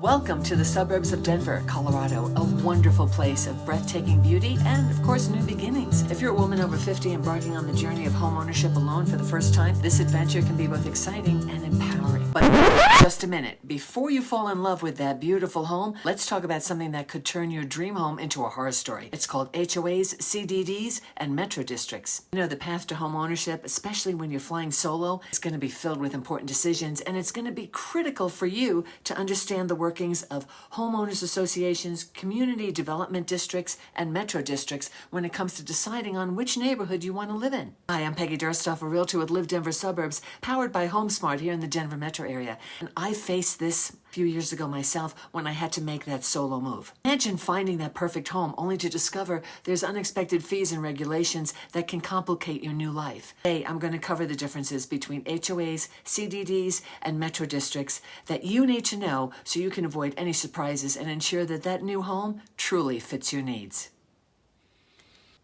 Welcome to the suburbs of Denver, Colorado, a wonderful place of breathtaking beauty and, of course, new beginnings. If you're a woman over 50 embarking on the journey of homeownership alone for the first time, this adventure can be both exciting and empowering. But just a minute, before you fall in love with that beautiful home, let's talk about something that could turn your dream home into a horror story. It's called HOAs, CDDs, and metro districts. You know, the path to home ownership, especially when you're flying solo, is going to be filled with important decisions, and it's going to be critical for you to understand the workings of homeowners associations, community development districts, and metro districts when it comes to deciding on which neighborhood you want to live in. Hi, I'm Peggy Durstoff, a realtor with Live Denver Suburbs, powered by HomeSmart here in the Denver metro area. And I faced this a few years ago myself when I had to make that solo move. Imagine finding that perfect home only to discover there's unexpected fees and regulations that can complicate your new life. Today, I'm going to cover the differences between HOAs, CDDs, and metro districts that you need to know so you can avoid any surprises and ensure that that new home truly fits your needs.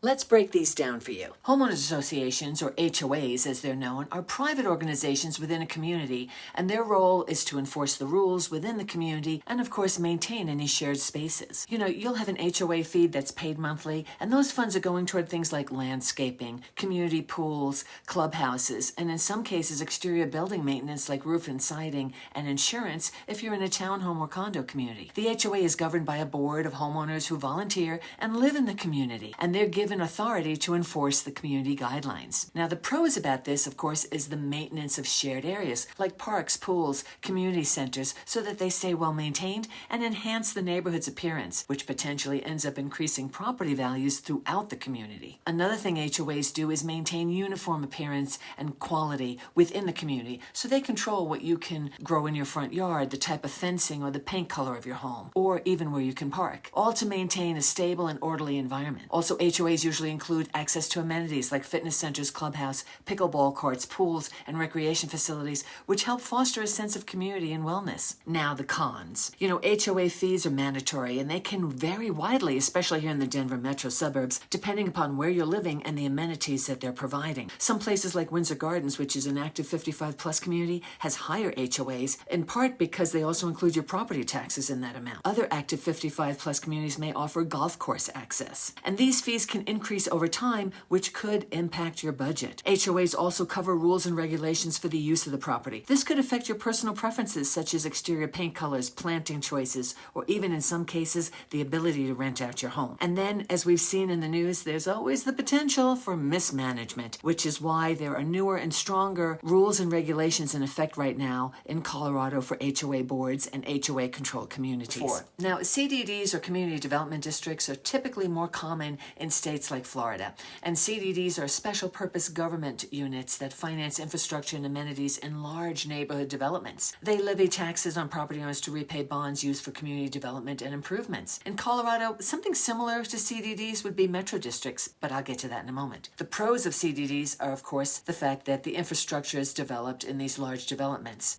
Let's break these down for you. Homeowners associations, or HOAs as they're known, are private organizations within a community, and their role is to enforce the rules within the community and, of course, maintain any shared spaces. You know, you'll have an HOA fee that's paid monthly, and those funds are going toward things like landscaping, community pools, clubhouses, and in some cases, exterior building maintenance like roof and siding, and insurance if you're in a townhome or condo community. The HOA is governed by a board of homeowners who volunteer and live in the community, and they're given authority to enforce the community guidelines. Now, the pros about this, of course, is the maintenance of shared areas like parks, pools, community centers, so that they stay well maintained and enhance the neighborhood's appearance, which potentially ends up increasing property values throughout the community. Another thing HOAs do is maintain uniform appearance and quality within the community, so they control what you can grow in your front yard, the type of fencing or the paint color of your home, or even where you can park, all to maintain a stable and orderly environment. Also, HOAs usually include access to amenities like fitness centers, clubhouse, pickleball courts, pools, and recreation facilities, which help foster a sense of community and wellness. Now, the cons. You know, HOA fees are mandatory, and they can vary widely, especially here in the Denver metro suburbs, depending upon where you're living and the amenities that they're providing. Some places like Windsor Gardens, which is an active 55-plus community, has higher HOAs, in part because they also include your property taxes in that amount. Other active 55-plus communities may offer golf course access, and these fees can increase over time, which could impact your budget. HOAs also cover rules and regulations for the use of the property. This could affect your personal preferences, such as exterior paint colors, planting choices, or even in some cases, the ability to rent out your home. And then, as we've seen in the news, there's always the potential for mismanagement, which is why there are newer and stronger rules and regulations in effect right now in Colorado for HOA boards and HOA controlled communities. Now, CDDs, or community development districts, are typically more common in states like Florida, and CDDs are special purpose government units that finance infrastructure and amenities in large neighborhood developments. They levy taxes on property owners to repay bonds used for community development and improvements. In Colorado, something similar to CDDs would be metro districts, but I'll get to that in a moment. The pros of CDDs are, of course, the fact that the infrastructure is developed in these large developments.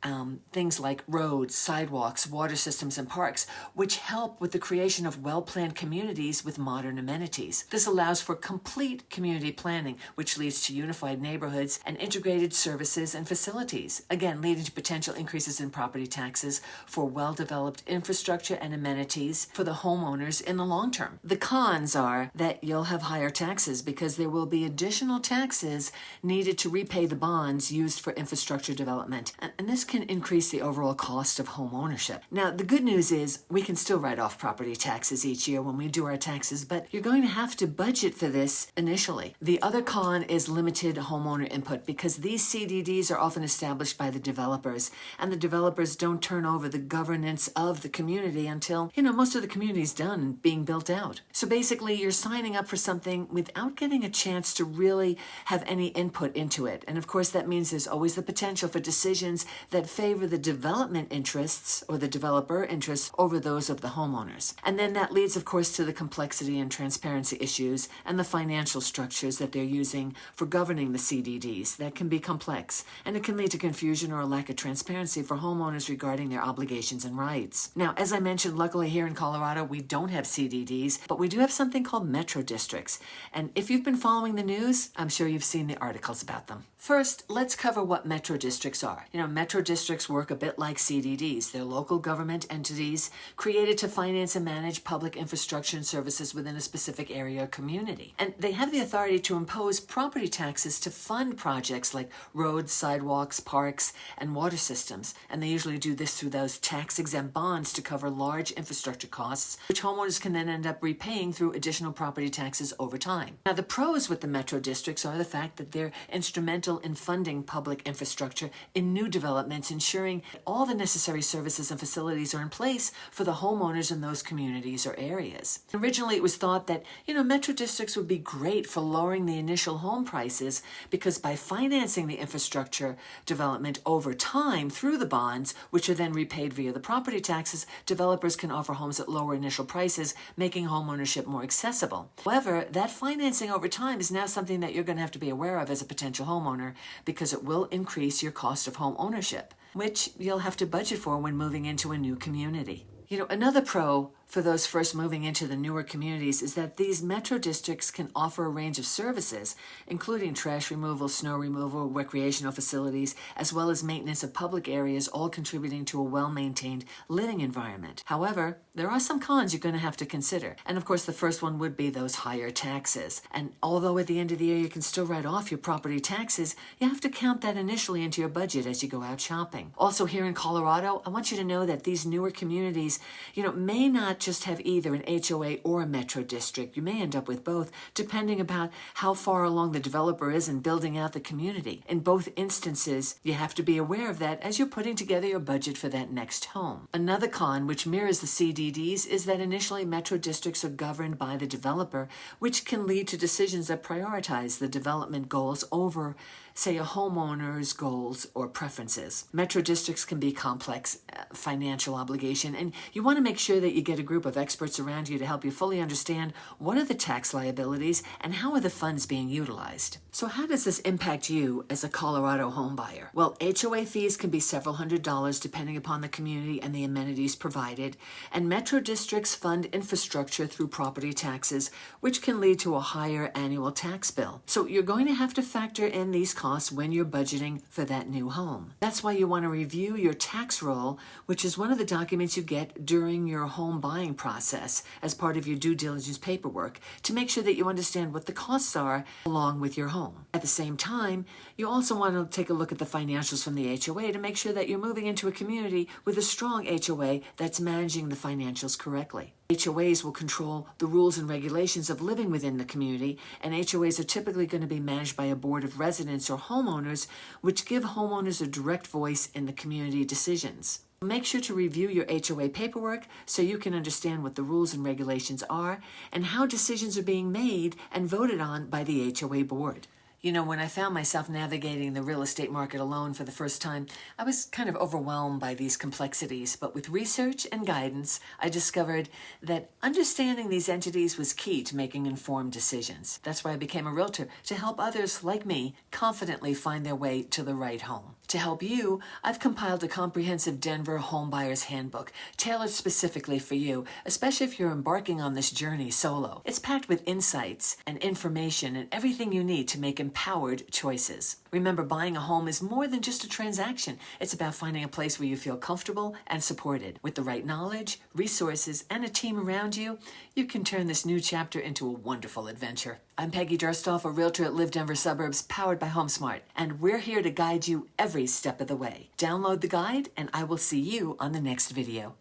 Things like roads, sidewalks, water systems, and parks, which help with the creation of well-planned communities with modern amenities. This allows for complete community planning, which leads to unified neighborhoods and integrated services and facilities, again, leading to potential increases in property taxes for well-developed infrastructure and amenities for the homeowners in the long term. The cons are that you'll have higher taxes because there will be additional taxes needed to repay the bonds used for infrastructure development, and this can increase the overall cost of home ownership. Now, the good news is we can still write off property taxes each year when we do our taxes, but you're going to have to budget for this initially. The other con is limited homeowner input because these CDDs are often established by the developers, and the developers don't turn over the governance of the community until, most of the community is done and being built out. So basically, you're signing up for something without getting a chance to really have any input into it. And of course, that means there's always the potential for decisions that favor the development interests or the developer interests over those of the homeowners. And then that leads, of course, to the complexity and transparency issues homeowners and the financial structures that they're using for governing the CDDs. That can be complex, and it can lead to confusion or a lack of transparency for homeowners regarding their obligations and rights. Now, as I mentioned, luckily here in Colorado, we don't have CDDs, but we do have something called metro districts. And if you've been following the news, I'm sure you've seen the articles about them. First, let's cover what metro districts are. Metro districts work a bit like CDDs. They're local government entities created to finance and manage public infrastructure and services within a specific area or community. And they have the authority to impose property taxes to fund projects like roads, sidewalks, parks, and water systems. And they usually do this through those tax-exempt bonds to cover large infrastructure costs, which homeowners can then end up repaying through additional property taxes over time. Now, the pros with the metro districts are the fact that they're instrumental in funding public infrastructure in new developments, ensuring that all the necessary services and facilities are in place for the homeowners in those communities or areas. Originally, it was thought that, metro districts would be great for lowering the initial home prices because by financing the infrastructure development over time through the bonds, which are then repaid via the property taxes, developers can offer homes at lower initial prices, making homeownership more accessible. However, that financing over time is now something that you're going to have to be aware of as a potential homeowner because it will increase your cost of home ownership, which you'll have to budget for when moving into a new community. Another pro for those first moving into the newer communities is that these metro districts can offer a range of services, including trash removal, snow removal, recreational facilities, as well as maintenance of public areas, all contributing to a well-maintained living environment. However, there are some cons you're going to have to consider. And of course, the first one would be those higher taxes. And although at the end of the year you can still write off your property taxes, you have to count that initially into your budget as you go out shopping. Also here in Colorado, I want you to know that these newer communities, may not just have either an HOA or a metro district. You may end up with both, depending about how far along the developer is in building out the community. In both instances, you have to be aware of that as you're putting together your budget for that next home. Another con, which mirrors the CDDs, is that initially metro districts are governed by the developer, which can lead to decisions that prioritize the development goals over, say, a homeowner's goals or preferences. Metro districts can be complex financial obligation, and you want to make sure that you get a group of experts around you to help you fully understand what are the tax liabilities and how are the funds being utilized. So how does this impact you as a Colorado home buyer? Well, HOA fees can be several $100s depending upon the community and the amenities provided, and metro districts fund infrastructure through property taxes, which can lead to a higher annual tax bill. So you're going to have to factor in these costs when you're budgeting for that new home. That's why you want to review your tax roll, which is one of the documents you get during your home buying process as part of your due diligence paperwork, to make sure that you understand what the costs are along with your home. At the same time, you also want to take a look at the financials from the HOA to make sure that you're moving into a community with a strong HOA that's managing the financials correctly. HOAs will control the rules and regulations of living within the community, and HOAs are typically going to be managed by a board of residents or homeowners, which give homeowners a direct voice in the community decisions. Make sure to review your HOA paperwork so you can understand what the rules and regulations are and how decisions are being made and voted on by the HOA board. When I found myself navigating the real estate market alone for the first time, I was kind of overwhelmed by these complexities. But with research and guidance, I discovered that understanding these entities was key to making informed decisions. That's why I became a realtor, to help others like me confidently find their way to the right home. To help you, I've compiled a comprehensive Denver Homebuyer's Handbook, tailored specifically for you, especially if you're embarking on this journey solo. It's packed with insights and information and everything you need to make empowered choices. Remember, buying a home is more than just a transaction. It's about finding a place where you feel comfortable and supported. With the right knowledge, resources, and a team around you, you can turn this new chapter into a wonderful adventure. I'm Peggy Durstoff, a realtor at Live Denver Suburbs, powered by HomeSmart, and we're here to guide you every step of the way. Download the guide, and I will see you on the next video.